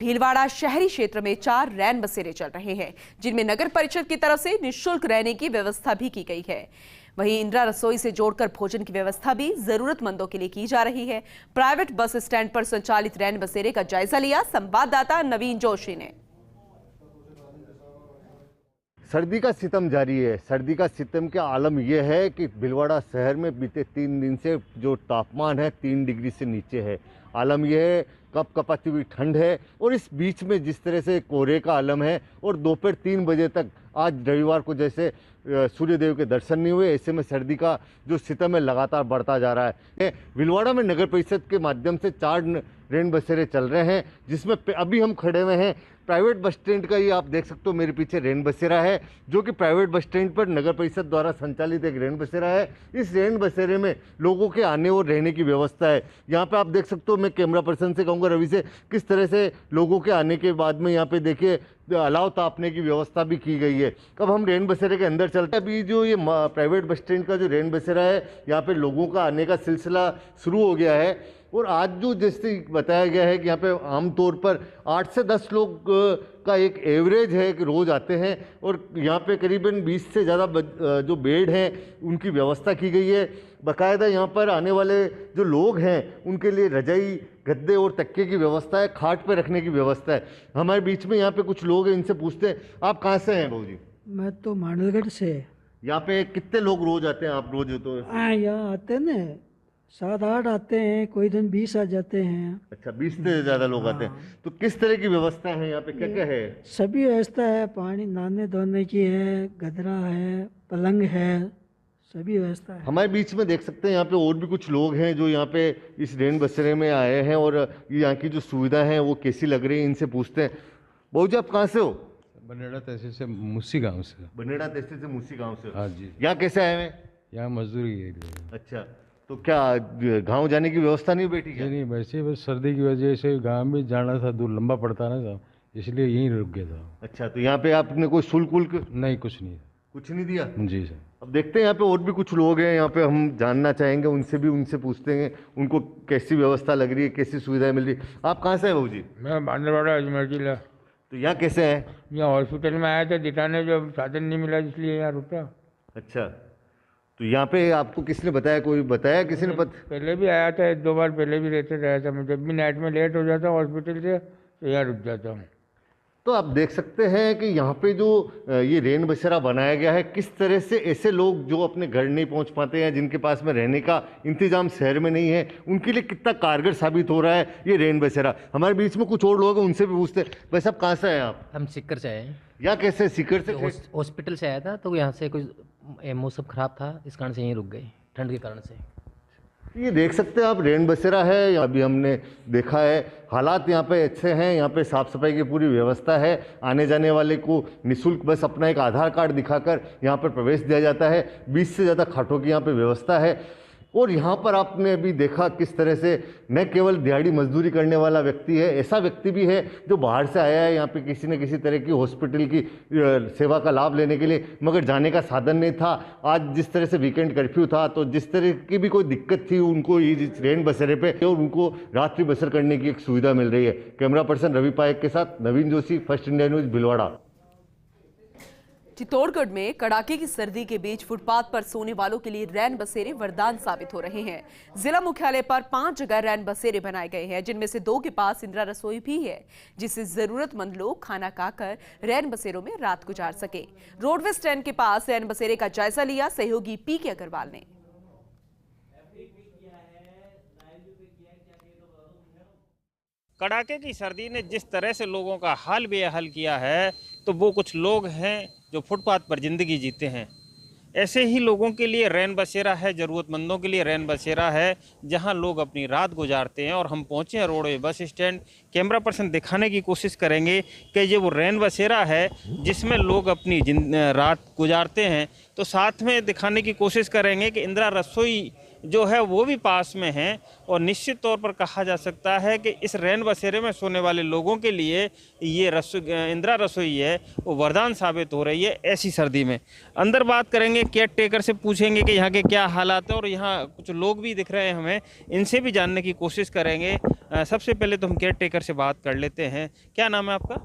भीलवाड़ा शहरी क्षेत्र में 4 रैन बसेरे चल रहे हैं, जिनमें नगर परिषद की तरफ से निःशुल्क रहने की व्यवस्था भी की गई है। वहीं इंदिरा रसोई से जोड़कर भोजन की व्यवस्था भी जरूरतमंदों के लिए की जा रही है। प्राइवेट बस स्टैंड पर संचालित रैन बसेरे का जायजा लिया संवाददाता नवीन जोशी ने। सर्दी का सितम जारी है। सर्दी का सितम का आलम यह है कि भीलवाड़ा शहर में बीते 3 दिन से जो तापमान है 3 डिग्री से नीचे है। आलम यह है, कपकपाती हुई ठंड है और इस बीच में जिस तरह से कोहरे का आलम है और दोपहर 3 बजे तक आज रविवार को जैसे सूर्यदेव के दर्शन नहीं हुए, ऐसे में सर्दी का जो सितम है लगातार बढ़ता जा रहा है। भीलवाड़ा में नगर परिषद के माध्यम से 4 रैन बसेरे चल रहे हैं, जिसमें अभी हम खड़े हुए हैं प्राइवेट बस स्टैंड का। ये आप देख सकते हो मेरे पीछे रैन बसेरा है, जो कि प्राइवेट बस स्टैंड पर नगर परिषद द्वारा संचालित एक रैन बसेरा है। इस रैन बसेरे में लोगों के आने और रहने की व्यवस्था है। यहाँ पे आप देख सकते हो, मैं कैमरा पर्सन से कहूँगा रवि से, किस तरह से लोगों के आने के बाद में यहाँ पे देखिए अलाव तापने की व्यवस्था भी की गई है। अब हम रैन बसेरे के अंदर चलते हैं। अभी जो ये प्राइवेट बस स्टैंड का जो रैन बसेरा है, यहाँ पे लोगों का आने का सिलसिला शुरू हो गया है। और आज जो जैसे बताया गया है कि यहाँ पे आमतौर पर 8 से 10 लोग का एक एवरेज है कि रोज़ आते हैं और यहाँ पे करीबन 20 से ज़्यादा जो बेड हैं उनकी व्यवस्था की गई है। बाकायदा यहाँ पर आने वाले जो लोग हैं उनके लिए रजाई, गद्दे और तकिए की व्यवस्था है, खाट पे रखने की व्यवस्था है। हमारे बीच में यहाँ पे कुछ लोग हैं, इनसे पूछते हैं, आप कहाँ से हैं बहू जी? मैं तो मांडलगढ़ से। यहाँ पे कितने लोग रोज आते हैं? आप रोज तो यहाँ आते हैं ना 7-8 आते हैं, कोई दिन 20 आ जाते हैं। अच्छा, 20 से ज़्यादा लोग आते हैं। तो किस तरह की व्यवस्था है यहाँ पे, क्या क्या है? सभी व्यवस्था है, पानी नहाने धोने की है, गदरा है, पलंग है, सभी व्यवस्था है। हमारे बीच में देख सकते हैं यहाँ पे और भी कुछ लोग हैं जो यहाँ पे इस रैन बसेरे में आए हैं और यहाँ की जो सुविधा है वो कैसी लग रही है, इनसे पूछते हैं। बहू जी, आप कहाँ से हो? बनेड़ा तहसील से, मूसी गांव से। बनेड़ा तहसील से, मूसी गांव से? हाँ जी। यहाँ कैसे आए हैं? यहाँ मजदूरी के लिए। अच्छा, तो क्या गांव जाने की व्यवस्था नहीं बैठी क्या? नहीं, वैसे बस सर्दी की वजह से गांव में जाना था, दूर लंबा पड़ता ना था, इसलिए यहीं रुक गया था। अच्छा, तो यहाँ पे आपने कोई शुल्क नहीं, कुछ नहीं। कुछ नहीं दिया? जी सर। अब देखते हैं यहाँ पे और भी कुछ लोग हैं, यहाँ पे हम जानना चाहेंगे उनसे पूछते हैं उनको कैसी व्यवस्था लग रही है, कैसी सुविधाएं मिल रही है। आप कहाँ से हैं बहू जी? मैं बांदरवाड़ा अजमेर जिला। तो यहाँ कैसे हैं? यहाँ हॉस्पिटल में आया था दिखाने, जब साधन नहीं मिला इसलिए यहाँ रुका। अच्छा, तो यहाँ पे आपको किसने बताया? कोई बताया किसी ने? पहले भी आया था, 1-2 बार पहले भी रहते रहा था मैं। जब भी नाइट में लेट हो जाता हॉस्पिटल से तो यहाँ रुक जाता हूँ। तो आप देख सकते हैं कि यहाँ पे जो ये रैन बसेरा बनाया गया है, किस तरह से ऐसे लोग जो अपने घर नहीं पहुँच पाते हैं, जिनके पास में रहने का इंतजाम शहर में नहीं है, उनके लिए कितना कारगर साबित हो रहा है ये रैन बसेरा। हमारे बीच में कुछ और लोग हैं, उनसे भी पूछते हैं। भाई साहब, कहाँ से हैं आप? हम सीकर से आए हैं। यहाँ कैसे? सीकर से? हॉस्पिटल से आया था, तो यहाँ से कुछ मौसम ख़राब था, इस कारण से यहीं रुक गए, ठंड के कारण से। ये देख सकते हैं आप, रैन बसेरा है। अभी हमने देखा है, हालात यहाँ पे अच्छे हैं, यहाँ पे साफ़ सफाई की पूरी व्यवस्था है। आने जाने वाले को निःशुल्क बस अपना एक आधार कार्ड दिखाकर यहाँ पर प्रवेश दिया जाता है। 20 से ज़्यादा खाटों की यहाँ पे व्यवस्था है। और यहाँ पर आपने अभी देखा किस तरह से न केवल दिहाड़ी मजदूरी करने वाला व्यक्ति है, ऐसा व्यक्ति भी है जो बाहर से आया है यहाँ पे किसी न किसी तरह की हॉस्पिटल की सेवा का लाभ लेने के लिए, मगर जाने का साधन नहीं था। आज जिस तरह से वीकेंड कर्फ्यू था, तो जिस तरह की भी कोई दिक्कत थी उनको इस रैन बसेरे पे और उनको रात्रि बसर करने की एक सुविधा मिल रही है। कैमरा पर्सन रवि पायक के साथ Naveen Joshi, First India News, Bhilwara. Chittorgarh में कड़ाके की सर्दी के बीच फुटपाथ पर सोने वालों के लिए रैन बसेरे वरदान साबित हो रहे हैं। जिला मुख्यालय पर 5 जगह रैन बसेरे बनाए गए हैं, जिनमें से 2 के पास इंदिरा रसोई भी है, जिससे जरूरतमंद लोग खाना खाकर रैन बसेरों में रात गुजार सके। रोडवेज स्टैंड के पास रैन बसेरे का जायजा लिया सहयोगी पीके अग्रवाल ने। कड़ाके की सर्दी ने जिस तरह से लोगों का हाल बेहाल किया है, तो वो कुछ लोग हैं जो फुटपाथ पर ज़िंदगी जीते हैं। ऐसे ही लोगों के लिए रैन बसेरा है, ज़रूरतमंदों के लिए रैन बसेरा है, जहां लोग अपनी रात गुजारते हैं। और हम पहुंचे हैं roadway bus stand. Camera person दिखाने की कोशिश करेंगे कि ये वो रैन बसेरा है जिसमें लोग अपनी रात गुजारते हैं। तो साथ में दिखाने की कोशिश करेंगे कि इंदिरा रसोई जो है वो भी पास में हैं और निश्चित तौर पर कहा जा सकता है कि इस रैन बसेरे में सोने वाले लोगों के लिए ये इंदिरा रसोई है वो वरदान साबित हो रही है ऐसी सर्दी में। अंदर बात करेंगे, केयर टेकर से पूछेंगे कि यहाँ के क्या हालात है और यहाँ कुछ लोग भी दिख रहे हैं हमें, इनसे भी जानने की कोशिश करेंगे। सबसे पहले तो हम केयर टेकर से बात कर लेते हैं। क्या नाम है आपका?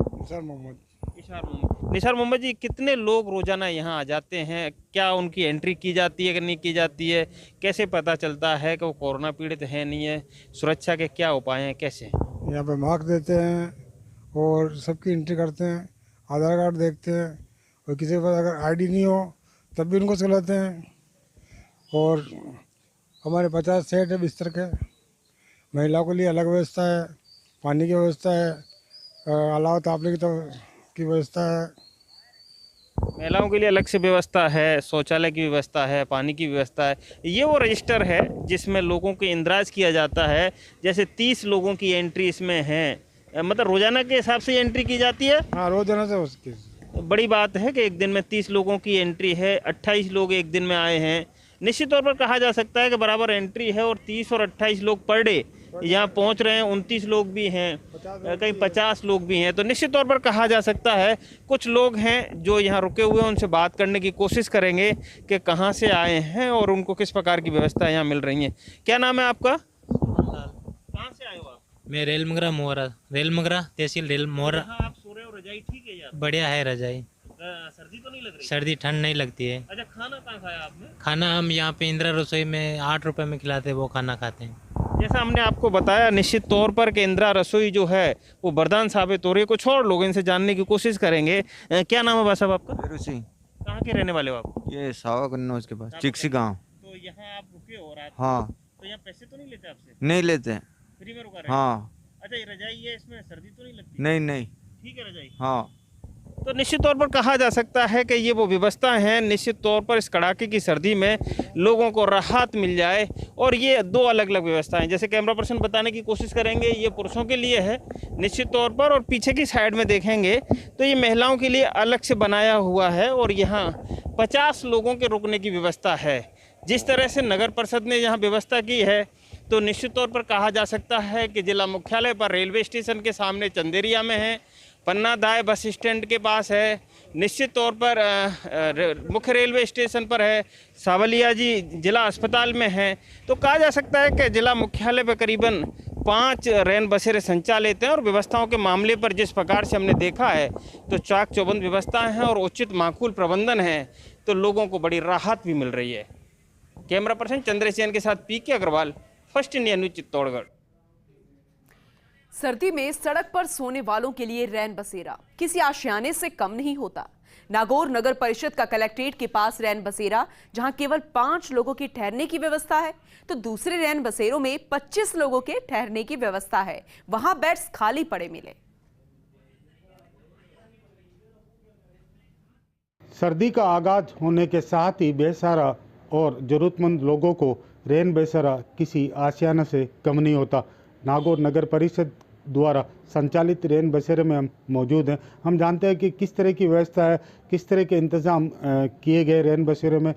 निसार मोहम्मद जी, कितने लोग रोजाना यहाँ आ जाते हैं? क्या उनकी एंट्री की जाती है कि नहीं की जाती है? कैसे पता चलता है कि वो कोरोना पीड़ित है नहीं है? सुरक्षा के क्या उपाय हैं, कैसे? यहाँ पे मार्क्स देते हैं और सबकी एंट्री करते हैं, आधार कार्ड देखते हैं और किसी के पास अगर आईडी नहीं हो तब भी उनको चलाते हैं। और हमारे 50 सेट है बिस्तर के, महिलाओं के लिए अलग व्यवस्था है, पानी की व्यवस्था है, अलावा तापने की व्यवस्था है। महिलाओं के लिए अलग से व्यवस्था है, शौचालय की व्यवस्था है, पानी की व्यवस्था है। ये वो रजिस्टर है जिसमें लोगों को इंदराज किया जाता है। जैसे 30 लोगों की एंट्री इसमें है, मतलब रोजाना के हिसाब से एंट्री की जाती है। हाँ, रोजाना से उसकी बड़ी बात है कि एक दिन में 30 लोगों की एंट्री है, 28 लोग एक दिन में आए हैं। निश्चित तौर पर कहा जा सकता है कि बराबर एंट्री है और 30 और 28 लोग पर डे यहाँ पहुँच रहे हैं। 29 लोग भी हैं, कहीं 50 लोग भी हैं। तो निश्चित तौर पर कहा जा सकता है कुछ लोग हैं जो यहाँ रुके हुए हैं, उनसे बात करने की कोशिश करेंगे कि कहाँ से आए हैं और उनको किस प्रकार की व्यवस्था यहाँ मिल रही है। क्या नाम है आपका? कहाँ से आए हो आप? मैं रेलमगरा मोहरा, रेलमगरा तहसील रेल मोहरा। आप सो रहे हो, रजाई ठीक है यार? बढ़िया है रजाई। सर्दी तो नहीं लग रही? सर्दी ठंड नहीं लगती है। अच्छा, खाना कहाँ खाया आपने? खाना हम यहाँ पे इंदिरा रसोई में 8 रुपए में खिलाते हैं, वो खाना खाते हैं। जैसा हमने आपको बताया निश्चित तौर पर कि इंदिरा रसोई जो है वो वरदान साबित हो रही है। कुछ और लोग इनसे जानने की कोशिश करेंगे। क्या नाम है भाई साहब आपका? फेरू सिंह। कहाँ के रहने वाले हो आप? ये सावा कन्नौज के पास, चिक्सी गांव। तो यहाँ आप रुके हो रात? हाँ। तो यहाँ पैसे तो नहीं लेते आपसे? नहीं लेते हैं। फ्री में रुका रहे? हाँ। अच्छा, ये रजाई है, इसमें सर्दी तो नहीं लगती? नहीं नहीं, ठीक है रजाई। हाँ। तो निश्चित तौर पर कहा जा सकता है कि ये वो व्यवस्था है, निश्चित तौर पर इस कड़ाके की सर्दी में लोगों को राहत मिल जाए। और ये दो अलग अलग व्यवस्थाएं, जैसे कैमरा पर्सन बताने की कोशिश करेंगे, ये पुरुषों के लिए है निश्चित तौर पर, और पीछे की साइड में देखेंगे तो ये महिलाओं के लिए अलग से बनाया हुआ है। और यहाँ 50 लोगों के रुकने की व्यवस्था है। जिस तरह से नगर परिषद ने यहाँ व्यवस्था की है तो निश्चित तौर पर कहा जा सकता है कि जिला मुख्यालय पर रेलवे स्टेशन के सामने चंदेरिया में है, पन्ना दाय बस स्टैंड के पास है, निश्चित तौर पर मुख्य रेलवे स्टेशन पर है, सावलिया जी जिला अस्पताल में है। तो कहा जा सकता है कि जिला मुख्यालय पर करीबन 5 रैन बसेरे संचालित हैं। और व्यवस्थाओं के मामले पर जिस प्रकार से हमने देखा है तो चाक चौबंद व्यवस्थाएं हैं और उचित माकूल प्रबंधन है, तो लोगों को बड़ी राहत भी मिल रही है। कैमरा पर्सन चंद्रसेन के साथ PK Agarwal, First India News, Chittorgarh. सर्दी में सड़क पर सोने वालों के लिए रैन बसेरा किसी आशियाने से कम नहीं होता। नागौर नगर परिषद का कलेक्ट्रेट के पास रैन बसेरा, जहां केवल 5 लोगों के ठहरने की व्यवस्था है, तो दूसरे रैन बसेरों में 25 लोगों के ठहरने की व्यवस्था है। वहां बेड्स खाली पड़े मिले। सर्दी का आगाज होने के साथ ही बेसहारा और जरूरतमंद लोगों को रैन बसेरा किसी आशियाना से कम नहीं होता। नागौर नगर परिषद द्वारा संचालित रैन बसेरे में हम मौजूद हैं। हम जानते हैं कि किस तरह की व्यवस्था है, किस तरह के इंतज़ाम किए गए रैन बसेरे में।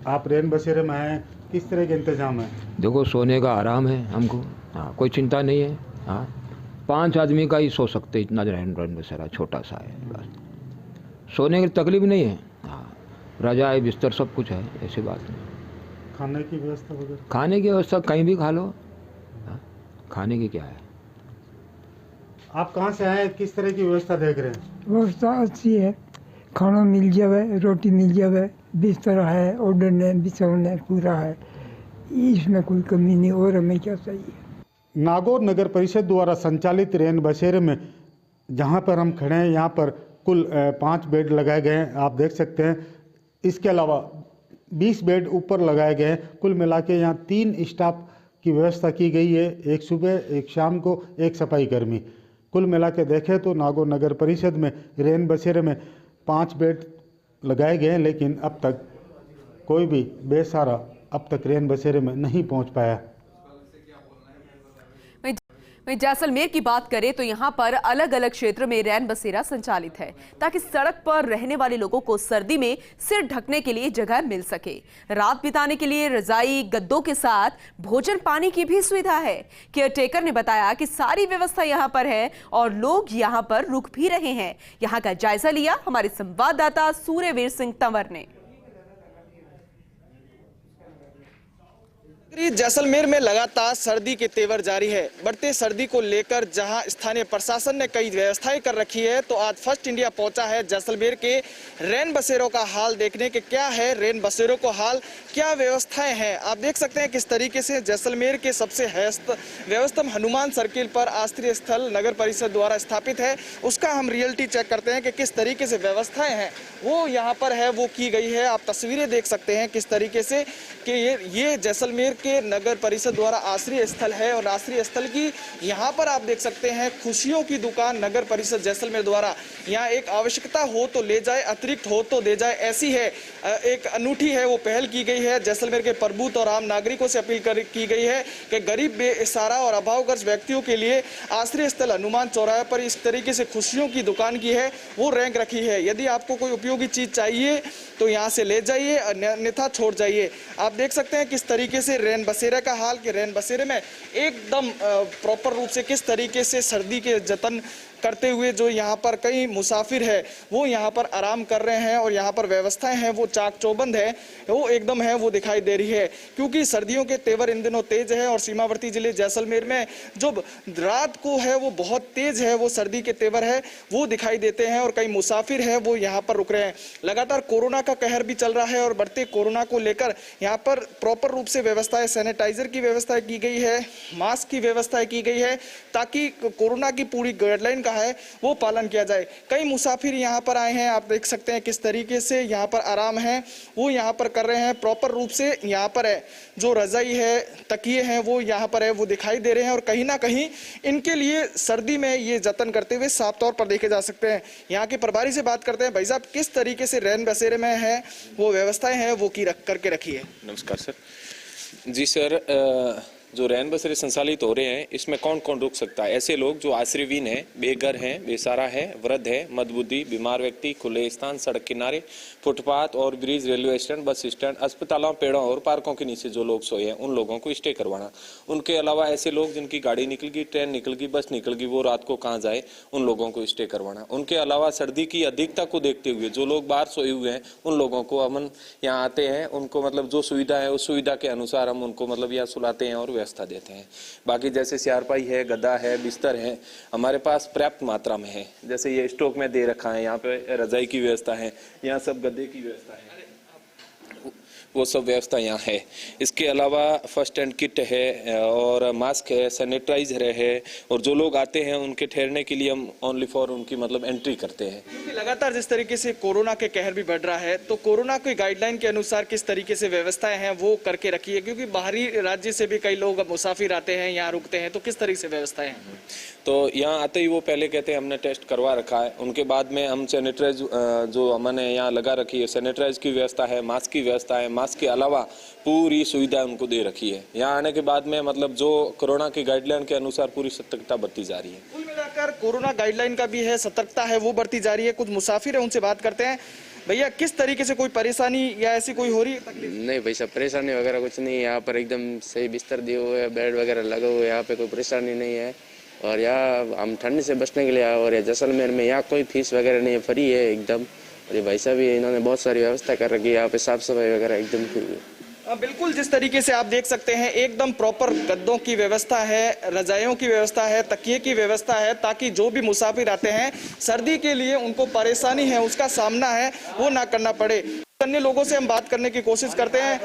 आप रैन बसेरे में हैं, किस तरह के इंतज़ाम है? देखो, सोने का आराम है हमको, हाँ, कोई चिंता नहीं है। हाँ, 5 आदमी का ही सो सकते, इतना रैन बसेरा छोटा सा है, बस सोने की तकलीफ नहीं है। हाँ, रजाई बिस्तर सब कुछ है, ऐसी बात नहीं। खाने की व्यवस्था वगैरह? खाने की व्यवस्था कहीं भी खा लो, हाँ, खाने की क्या है। आप कहाँ से आए, किस तरह की व्यवस्था देख रहे हैं? व्यवस्था अच्छी है, खाना मिल जावे, रोटी मिल जावे, बिस्तर है, ओढ़ने बिछौने पूरा है, इसमें कोई कमी नहीं। और हमें क्या चाहिए? नागौर नगर परिषद द्वारा संचालित रैन बसेरे में जहाँ पर हम खड़े हैं, यहाँ पर कुल 5 बेड लगाए गए हैं, आप देख सकते हैं। इसके अलावा 20 बेड ऊपर लगाए गए हैं। कुल मिला के यहाँ 3 स्टाफ की व्यवस्था की गई है, एक सुबह, एक शाम को, एक सफाई कर्मी। कुल मिला के देखें तो नागौर नगर परिषद में रैन बसेरे में 5 बेड लगाए गए हैं, लेकिन अब तक कोई भी बेसहारा अब तक रैन बसेरे में नहीं पहुंच पाया। वहीं जैसलमेर की बात करें तो यहाँ पर अलग अलग क्षेत्र में रैन बसेरा संचालित है ताकि सड़क पर रहने वाले लोगों को सर्दी में सिर ढकने के लिए जगह मिल सके। रात बिताने के लिए रजाई गद्दों के साथ भोजन पानी की भी सुविधा है। केयरटेकर ने बताया कि सारी व्यवस्था यहाँ पर है और लोग यहाँ पर रुक भी रहे हैं। यहाँ का जायजा लिया हमारे संवाददाता सूर्यवीर सिंह तंवर ने। जैसलमेर में लगातार सर्दी के तेवर जारी है। बढ़ते सर्दी को लेकर जहां स्थानीय प्रशासन ने कई व्यवस्थाएं कर रखी है, तो आज फर्स्ट इंडिया पहुंचा है जैसलमेर के रैन बसेरों का हाल देखने के। क्या है रैन बसेरों को हाल, क्या व्यवस्थाएं हैं, आप देख सकते हैं किस तरीके से जैसलमेर के सबसे व्यवस्थम हनुमान सर्किल पर आश्रय स्थल नगर परिषद द्वारा स्थापित है। उसका हम रियलिटी चेक करते हैं कि किस तरीके से व्यवस्थाएं हैं वो यहाँ पर है, वो की गई है। आप तस्वीरें देख सकते हैं किस तरीके से कि ये जैसलमेर के नगर परिषद द्वारा आश्रय स्थल है और आश्रय स्थल की यहाँ पर आप देख सकते हैं खुशियों की दुकान नगर परिषद जैसलमेर द्वारा यहाँ एक आवश्यकता हो तो ले जाए, अतिरिक्त हो तो दे जाए, ऐसी है एक अनूठी है वो पहल की गई है। जैसलमेर के प्रबुद्ध और आम नागरिकों से अपील की गई है कि गरीब बेसहारा और अभावग्रस्त व्यक्तियों के लिए आश्रय स्थल हनुमान चौराहे पर इस तरीके से खुशियों की दुकान की है वो रैंक रखी है। यदि आपको कोई उपयोगी चीज चाहिए तो यहाँ से ले जाइए, अन्यथा छोड़ जाइए। आप देख सकते हैं किस तरीके से रैन बसेरे का हाल, कि रैन बसेरे में एकदम प्रॉपर रूप से किस तरीके से सर्दी के जतन करते हुए जो यहाँ पर कई मुसाफिर है वो यहाँ पर आराम कर रहे हैं और यहाँ पर व्यवस्थाएं हैं वो चाक चौबंद है, वो एकदम है वो दिखाई दे रही है। क्योंकि सर्दियों के तेवर इन दिनों तेज है और सीमावर्ती जिले जैसलमेर में जो रात को है वो बहुत तेज है, वो सर्दी के तेवर है वो दिखाई देते हैं और कई मुसाफिर है वो यहाँ पर रुक रहे हैं। लगातार कोरोना का कहर भी चल रहा है और बढ़ते कोरोना को लेकर यहाँ पर प्रॉपर रूप से व्यवस्थाएं, सैनिटाइजर की व्यवस्था की गई है, मास्क की व्यवस्था की गई है ताकि कोरोना की पूरी गाइडलाइन का है वो पालन किया जाए। कई मुसाफिर यहाँ पर आए हैं, आप देख सकते हैं किस तरीके से यहाँ पर आराम है वो यहाँ पर कर रहे हैं। प्रॉपर रूप से यहाँ पर है जो रजाई है, तकिए हैं वो यहाँ पर है वो दिखाई दे रहे हैं और कहीं ना कहीं इनके लिए सर्दी में ये जतन करते हुए साफ तौर पर देखे जा सकते हैं। यहाँ के प्रभारी से बात करते हैं। भाई साहब, किस तरीके से रैन बसेरे में है वो व्यवस्थाएं हैं वो की करके रखी है? नमस्कार सर। जी सर, जो रैन बसेरे संचालित हो रहे हैं इसमें कौन कौन रुक सकता है? ऐसे लोग जो आश्रयहीन है, बेघर हैं, बेसहारा है, वृद्ध है, मंदबुद्धि, बीमार व्यक्ति, खुले स्थान, सड़क किनारे, फुटपाथ और bridge, railway stand, bus stand, अस्पतालों, पेड़ों और पार्कों के नीचे जो लोग सोए हैं उन लोगों को स्टे करवाना। उनके अलावा ऐसे लोग जिनकी गाड़ी निकल गई, ट्रेन निकल गई, बस निकल गई, वो रात को कहाँ जाए, उन लोगों को स्टे करवाना। उनके अलावा सर्दी की अधिकता को देखते हुए जो लोग बाहर सोए हुए हैं उन लोगों को हम यहाँ आते हैं, उनको मतलब जो सुविधा है उस सुविधा के अनुसार हम उनको मतलब यहाँ सुलाते हैं और व्यवस्था देते हैं। बाकी जैसे चारपाई है, गद्दा है, बिस्तर है, हमारे पास पर्याप्त मात्रा में है। जैसे ये स्टॉक में दे रखा है, यहाँ पे रजाई की व्यवस्था है, यहाँ सब गद्दे की व्यवस्था है, वो सब व्यवस्था यहाँ है। इसके अलावा फर्स्ट एड किट है और मास्क है, सैनिटाइजर है और जो लोग आते हैं उनके ठहरने के लिए हम ओनली फॉर उनकी मतलब एंट्री करते हैं। क्योंकि लगातार जिस तरीके से कोरोना के कहर भी बढ़ रहा है तो कोरोना की गाइडलाइन के अनुसार किस तरीके से व्यवस्थाएं हैं वो करके रखी है, क्योंकि बाहरी राज्य से भी कई लोग मुसाफिर आते हैं यहाँ रुकते हैं, तो किस तरीके से व्यवस्थाएं हैं? तो यहाँ आते ही वो पहले कहते हैं हमने टेस्ट करवा रखा है, उनके बाद में हम सैनिटाइज जो हमने यहाँ लगा रखी है, सैनिटाइज की व्यवस्था है, मास्क की व्यवस्था है, मास्क के अलावा पूरी सुविधा उनको दे रखी है। यहाँ आने के बाद में मतलब जो कोरोना की गाइडलाइन के अनुसार पूरी सतर्कता बरती जा रही है। कुल मिलाकर कोरोना गाइडलाइन का भी है, सतर्कता है वो बढ़ती जा रही है। कुछ मुसाफिर है उनसे बात करते हैं। भैया, किस तरीके से कोई परेशानी या ऐसी कोई हो रही है तकलीफ? नहीं भाई साहब, परेशानी वगैरह कुछ नहीं है। यहाँ पर एकदम सही बिस्तर दिए हुए हैं, बेड वगैरह लगे हुए हैं, यहाँ पे कोई परेशानी नहीं है। और यहाँ हम ठंड से बचने के लिए आए और ये जैसलमेर में यहाँ कोई फीस वगैरह नहीं है, फ्री है एकदम। और ये भाई साहब भी इन्होंने बहुत सारी व्यवस्था कर रखी है, यहाँ पे साफ सफाई वगैरह एकदम फ्री है। बिल्कुल, जिस तरीके से आप देख सकते हैं एकदम प्रॉपर गद्दों की व्यवस्था है, रजाइयों की व्यवस्था है, तकिए की व्यवस्था है, ताकि जो भी मुसाफिर आते हैं सर्दी के लिए उनको परेशानी है उसका सामना है वो ना करना पड़े। अन्य लोगों से हम बात करने की कोशिश करते हैं।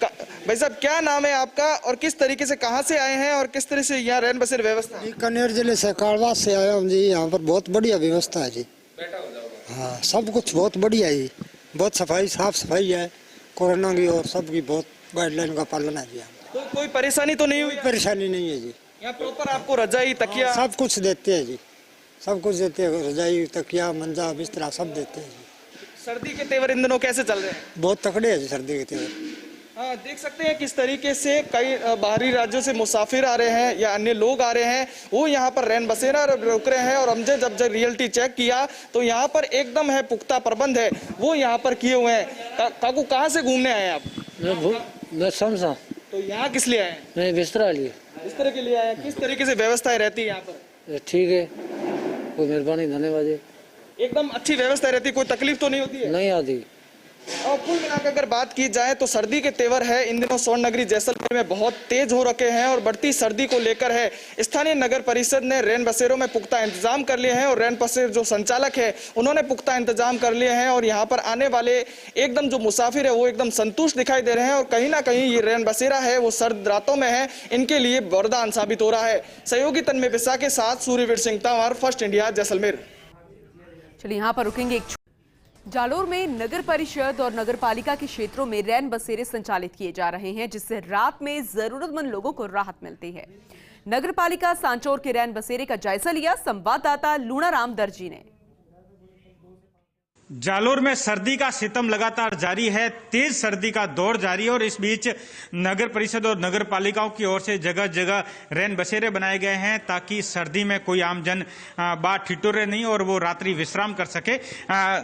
भाई साहब, क्या नाम है आपका और किस तरीके से कहाँ से आए हैं और किस तरह से यहाँ रैन बसेर व्यवस्था? बीकानेर जिले से कालवा से आया हूँ जी। यहाँ पर बहुत बढ़िया व्यवस्था है जी। हाँ, सब कुछ बहुत बढ़िया है, बहुत सफाई, साफ सफाई है, कोरोना की और सबकी बहुत गाइडलाइन का पालन है जी। तो कोई परेशानी तो नहीं हुई? परेशानी नहीं है जी। यहाँ प्रॉपर आपको रजाई, तकिया सब कुछ देते हैं जी, सब कुछ देते हैं, रजाई, तकिया, मंजा, बिस्तरा सब देते हैं जी। सर्दी के तेवर इन दिनों कैसे चल रहे हैं? बहुत तकड़े है जी सर्दी के तेवर। देख सकते हैं किस तरीके से कई बाहरी राज्यों से मुसाफिर आ रहे हैं या अन्य लोग आ रहे हैं, वो यहाँ पर रैन बसेरा रुक रहे हैं। और हमने जब रियलिटी चेक किया तो यहाँ पर एकदम है पुख्ता प्रबंध है वो यहाँ पर किए हुए हैं। काकू कहाँ से घूमने आए आप? मैं समझा। तो यहाँ किस लिए आए? मैं बिस्तरा लिए। बिस्तरे के लिए आए। किस तरीके से व्यवस्थाएं रहती है यहाँ पर? ठीक है, कोई मेहरबानी धन्यवाद। एकदम अच्छी व्यवस्था रहती है, कोई तकलीफ तो नहीं होती है? नहीं आती। और कुल मिलाकर अगर बात की जाए तो सर्दी के तेवर है इन दिनों स्वर्ण नगरी जैसलमेर में बहुत तेज हो रखे हैं। और बढ़ती सर्दी को लेकर है स्थानीय नगर परिषद ने रैन बसेरों में पुख्ता इंतजाम कर लिए हैं। और रैन बसेर जो संचालक है उन्होंने पुख्ता इंतजाम कर लिए हैं। और यहाँ पर आने वाले एकदम जो मुसाफिर है वो एकदम संतुष्ट दिखाई दे रहे हैं। और कहीं ना कहीं ये रैन बसेरा है वो सर्द रातों में है, इनके लिए वरदान साबित हो रहा है। सहयोगी तन्मय पिसा के साथ सूर्यवीर सिंह तंवर, फर्स्ट इंडिया, जैसलमेर। चलिए यहाँ पर रुकेंगे। जालोर में नगर परिषद और नगर पालिका के क्षेत्रों में रैन बसेरे संचालित किए जा रहे हैं, जिससे रात में जरूरतमंद लोगों को राहत मिलती है। नगर पालिका सांचौर के रैन बसेरे का जायजा लिया संवाददाता लूणाराम दर्जी ने। जालोर में सर्दी का सितम लगातार जारी है, तेज सर्दी का दौर जारी है। और इस बीच नगर परिषद और नगर पालिकाओं की ओर से जगह जगह रैन बसेरे बनाए गए हैं ताकि सर्दी में कोई आमजन बाहर ठिठुरे नहीं और वो रात्रि विश्राम कर सके।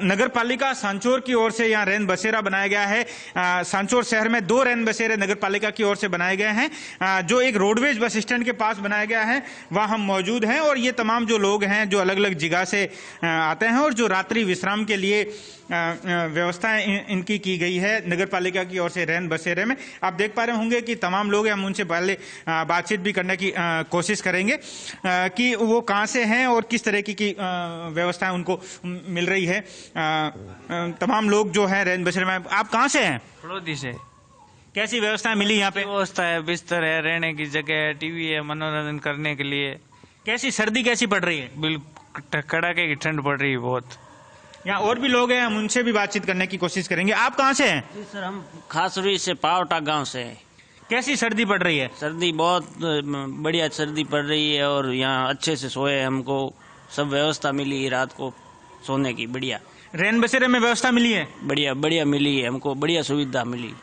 नगर पालिका सांचौर की ओर से यहाँ रैन बसेरा बनाया गया है। सांचौर शहर में 2 रैन बसेरे नगर पालिका की ओर से बनाए गए हैं। जो एक रोडवेज बस स्टैंड के पास बनाया गया है वहाँ हम मौजूद हैं। और ये तमाम जो लोग हैं जो अलग अलग जगह से आते हैं और जो रात्रि विश्राम के लिए व्यवस्थाएं इनकी की गई है नगर पालिका की ओर से रैन बसेरे में। आप देख पा रहे होंगे कि तमाम लोग हैं, हम उनसे पहले बातचीत भी करने की कोशिश करेंगे कि वो कहां से हैं और किस तरह की व्यवस्थाएं उनको मिल रही है। तमाम लोग जो हैं रैन बसेरे में। आप कहां से हैं? फड़ौदी से। कैसी व्यवस्था मिली यहाँ पे? व्यवस्था है, बिस्तर है, रहने की जगह है, टीवी है, मनोरंजन करने के लिए। कैसी सर्दी कैसी पड़ रही है? बिल्कुल कड़ाके की ठंड पड़ रही है बहुत। यहाँ और भी लोग हैं, हम उनसे भी बातचीत करने की कोशिश करेंगे। आप कहाँ से हैं? जी सर, हम खासुरी से पावटा गांव से हैं। कैसी सर्दी पड़ रही है? सर्दी बहुत बढ़िया सर्दी पड़ रही है और यहाँ अच्छे से सोए, हमको सब व्यवस्था मिली रात को सोने की। बढ़िया रैन बसेरे में व्यवस्था मिली है? बढ़िया बढ़िया मिली है, हमको बढ़िया सुविधा मिली।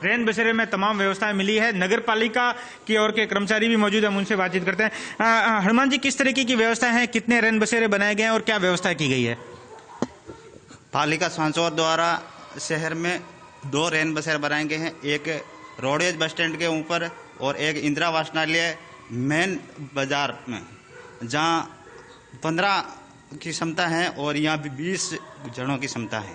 रैन बसेरे में तमाम व्यवस्थाएं मिली है। नगर पालिका की ओर के कर्मचारी भी मौजूद है, हम उनसे बातचीत करते हैं। हनुमान जी, किस तरीके की व्यवस्था है? कितने रैन बसेरे बनाए गए हैं और क्या व्यवस्था की गई है? पालिका सांचौर द्वारा शहर में 2 रैन बसेरे बनाए गए हैं, एक रोडवेज बस स्टैंड के ऊपर और एक इंदिरा वाचनालय मेन बाजार में, जहां 15 की क्षमता है और यहाँ 20 जनों की क्षमता है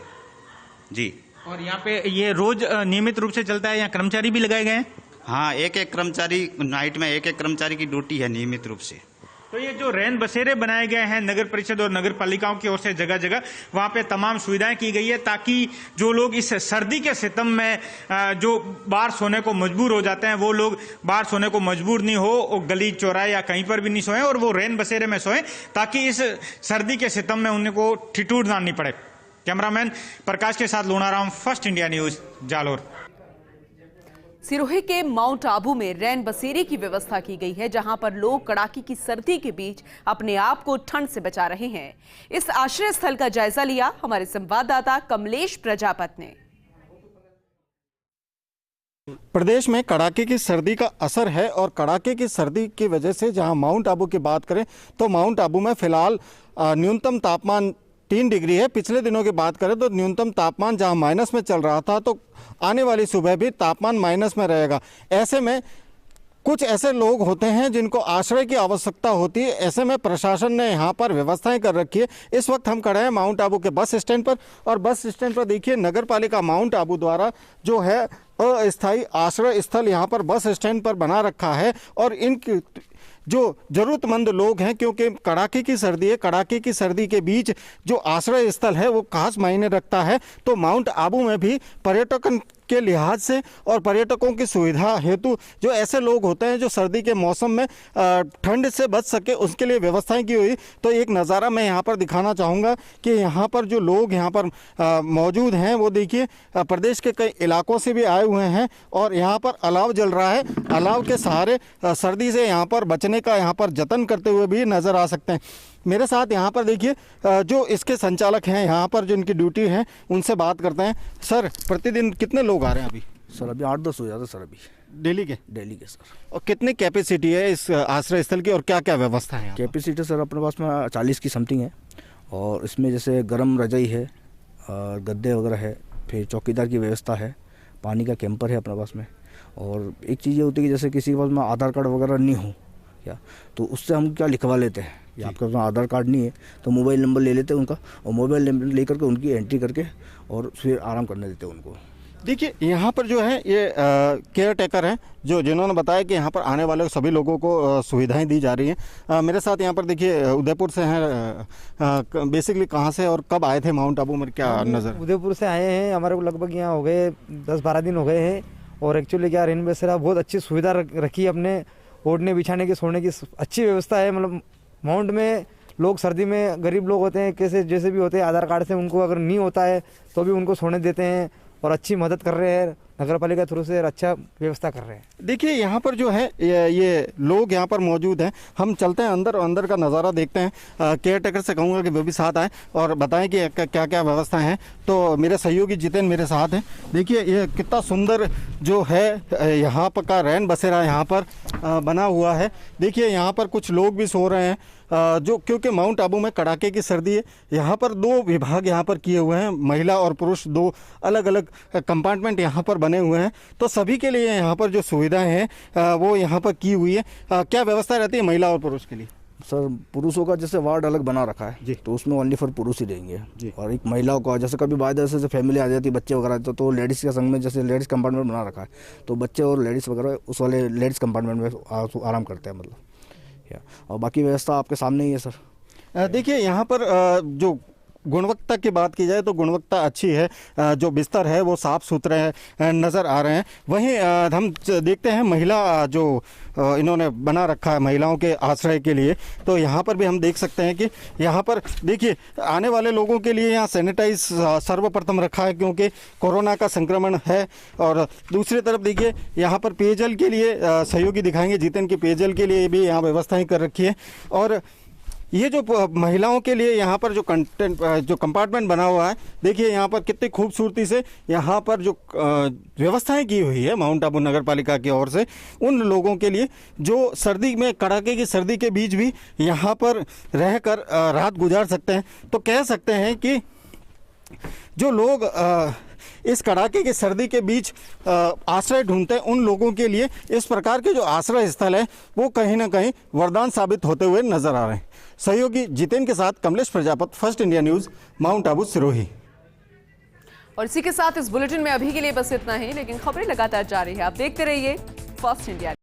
जी। और यहाँ पे ये रोज नियमित रूप से चलता है? यहाँ कर्मचारी भी लगाए गए हैं? हाँ, एक कर्मचारी नाइट में एक कर्मचारी की ड्यूटी है नियमित रूप से। तो ये जो रैन बसेरे बनाए गए हैं नगर परिषद और नगर पालिकाओं की ओर से जगह जगह, वहाँ पे तमाम सुविधाएं की गई है ताकि जो लोग इस सर्दी के सितम में जो बाहर सोने को मजबूर हो जाते हैं वो लोग बाहर सोने को मजबूर नहीं हो और गली चौराहे या कहीं पर भी नहीं सोएं और वो रैन बसेरे में सोएं ताकि इस सर्दी के सितम में उनको ठिठुरना नहीं पड़े। कैमरामैन प्रकाश के साथ Lunaram, first India news, Jalore. Sirohi के माउंट आबू में रैन बसेरे की व्यवस्था की गई है, जहां पर लोग कड़ाके की सर्दी के बीच अपने आप को ठंड से बचा रहे हैं। इस आश्रय स्थल का जायजा लिया हमारे संवाददाता कमलेश प्रजापत ने। प्रदेश में कड़ाके की सर्दी का असर है और कड़ाके की सर्दी की वजह से जहां माउंट आबू की बात करें तो माउंट आबू में फिलहाल न्यूनतम तापमान 3 डिग्री है। पिछले दिनों की बात करें तो न्यूनतम तापमान जहां माइनस में चल रहा था तो आने वाली सुबह भी तापमान माइनस में रहेगा। ऐसे में कुछ ऐसे लोग होते हैं जिनको आश्रय की आवश्यकता होती है। ऐसे में प्रशासन ने यहाँ पर व्यवस्थाएं कर रखी है। इस वक्त हम खड़े हैं माउंट आबू के बस स्टैंड पर और बस स्टैंड पर देखिए नगर पालिका माउंट आबू द्वारा जो है अस्थायी आश्रय स्थल यहाँ पर बस स्टैंड पर बना रखा है। और इनकी जो ज़रूरतमंद लोग हैं, क्योंकि कड़ाके की सर्दी है, कड़ाके की सर्दी के बीच जो आश्रय स्थल है वो खास मायने रखता है। तो माउंट आबू में भी पर्यटन के लिहाज से और पर्यटकों की सुविधा हेतु जो ऐसे लोग होते हैं जो सर्दी के मौसम में ठंड से बच सके उसके लिए व्यवस्थाएं की हुई। तो एक नज़ारा मैं यहाँ पर दिखाना चाहूँगा कि यहाँ पर जो लोग यहाँ पर मौजूद हैं वो देखिए प्रदेश के कई इलाकों से भी आए हुए हैं और यहाँ पर अलाव जल रहा है। अलाव के सहारे सर्दी से यहाँ पर बचने का यहाँ पर जतन करते हुए भी नज़र आ सकते हैं। मेरे साथ यहाँ पर देखिए जो इसके संचालक हैं यहाँ पर जो इनकी ड्यूटी है उनसे बात करते हैं। सर, प्रतिदिन कितने लोग आ रहे हैं अभी? सर अभी 8-10 हो जाते सर अभी डेली के सर। और कितनी कैपेसिटी है इस आश्रय स्थल की और क्या क्या व्यवस्था है? कैपेसिटी सर अपने पास में 40 की समथिंग है और इसमें जैसे गर्म रजाई है, गद्दे वगैरह है, फिर चौकीदार की व्यवस्था है, पानी का कैंपर है अपने पास में। और एक चीज़ ये होती है कि जैसे किसी के पास में आधार कार्ड वगैरह नहीं हो क्या, तो उससे हम क्या लिखवा लेते हैं, या आपके पास आधार कार्ड नहीं है तो मोबाइल नंबर ले लेते हैं उनका, और मोबाइल नंबर ले करके उनकी एंट्री करके और फिर आराम करने देते हैं उनको। देखिए यहाँ पर जो है ये केयर टेकर हैं जिन्होंने बताया कि यहाँ पर आने वाले सभी लोगों को सुविधाएं दी जा रही हैं। मेरे साथ यहाँ पर देखिए उदयपुर से हैं, बेसिकली कहाँ से और कब आए थे माउंट आबू में, क्या नज़र? उदयपुर से आए हैं, हमारे को लगभग यहाँ हो गए 10-12 दिन हो गए हैं। और एक्चुअली क्या रेन बसेरा बहुत अच्छी सुविधा रखी है, अपने ओढ़ने बिछाने की सोने की अच्छी व्यवस्था है। मतलब माउंट में लोग सर्दी में गरीब लोग होते हैं, कैसे जैसे भी होते हैं, आधार कार्ड से उनको अगर नहीं होता है तो भी उनको सोने देते हैं और अच्छी मदद कर रहे हैं नगर पालिका थ्रू से, अच्छा व्यवस्था कर रहे हैं। देखिए यहाँ पर जो है ये लोग यहाँ पर मौजूद हैं। हम चलते हैं अंदर, अंदर का नज़ारा देखते हैं। केयर टेकर से कहूँगा कि वो भी साथ आए और बताएं कि क्या क्या व्यवस्था है। तो मेरे सहयोगी जितेन मेरे साथ हैं। देखिए ये कितना सुंदर जो है यहाँ पर का रैन बसेरा यहाँ पर बना हुआ है। देखिए यहाँ पर कुछ लोग भी सो रहे हैं, जो क्योंकि माउंट आबू में कड़ाके की सर्दी है। यहाँ पर 2 विभाग यहाँ पर किए हुए हैं, महिला और पुरुष 2 अलग अलग कंपार्टमेंट यहाँ पर बने हुए हैं। तो सभी के लिए यहाँ पर जो सुविधाएं हैं वो यहाँ पर की हुई है। क्या व्यवस्था रहती है महिला और पुरुष के लिए? सर पुरुषों का जैसे वार्ड अलग बना रखा है जी, तो उसमें ओनली फॉर पुरुष ही रहेंगे जी। और एक महिलाओं का जैसे कभी बाद जैसे फैमिली आ जाती है, बच्चे वगैरह तो लेडीज़ के संग में जैसे लेडीज़ कंपार्टमेंट बना रखा है, तो बच्चे और लेडीज़ वगैरह उस वाले लेडीज़ कंपार्टमेंट में आराम करते हैं मतलब। और बाकी व्यवस्था आपके सामने ही है सर। देखिए यहाँ पर जो गुणवत्ता की बात की जाए तो गुणवत्ता अच्छी है, जो बिस्तर है वो साफ़ सुथरे नज़र आ रहे हैं। वहीं हम देखते हैं महिला जो इन्होंने बना रखा है महिलाओं के आश्रय के लिए, तो यहाँ पर भी हम देख सकते हैं कि यहाँ पर देखिए आने वाले लोगों के लिए यहाँ सैनिटाइज सर्वप्रथम रखा है क्योंकि कोरोना का संक्रमण है। और दूसरी तरफ देखिए यहाँ पर पेयजल के लिए सहयोगी दिखाएंगे जितेन की पेयजल के लिए भी यहाँ व्यवस्थाएँ कर रखी है। और ये जो महिलाओं के लिए यहाँ पर जो कंपार्टमेंट बना हुआ है, देखिए यहाँ पर कितनी खूबसूरती से यहाँ पर जो व्यवस्थाएं की हुई है माउंट आबू नगर पालिका की ओर से उन लोगों के लिए जो सर्दी में कड़ाके की सर्दी के बीच भी यहाँ पर रहकर रात गुजार सकते हैं। तो कह सकते हैं कि जो लोग इस कड़ाके की सर्दी के बीच आश्रय ढूंढते हैं उन लोगों के लिए इस प्रकार के जो आश्रय स्थल है वो कहीं ना कहीं वरदान साबित होते हुए नजर आ रहे हैं। सहयोगी जितेन के साथ Kamlesh Prajapati, first India news, mount Abu Sirohi. और इसी के साथ इस बुलेटिन में अभी के लिए बस इतना ही, लेकिन खबरें लगातार जारी है। आप देखते रहिए फर्स्ट इंडिया।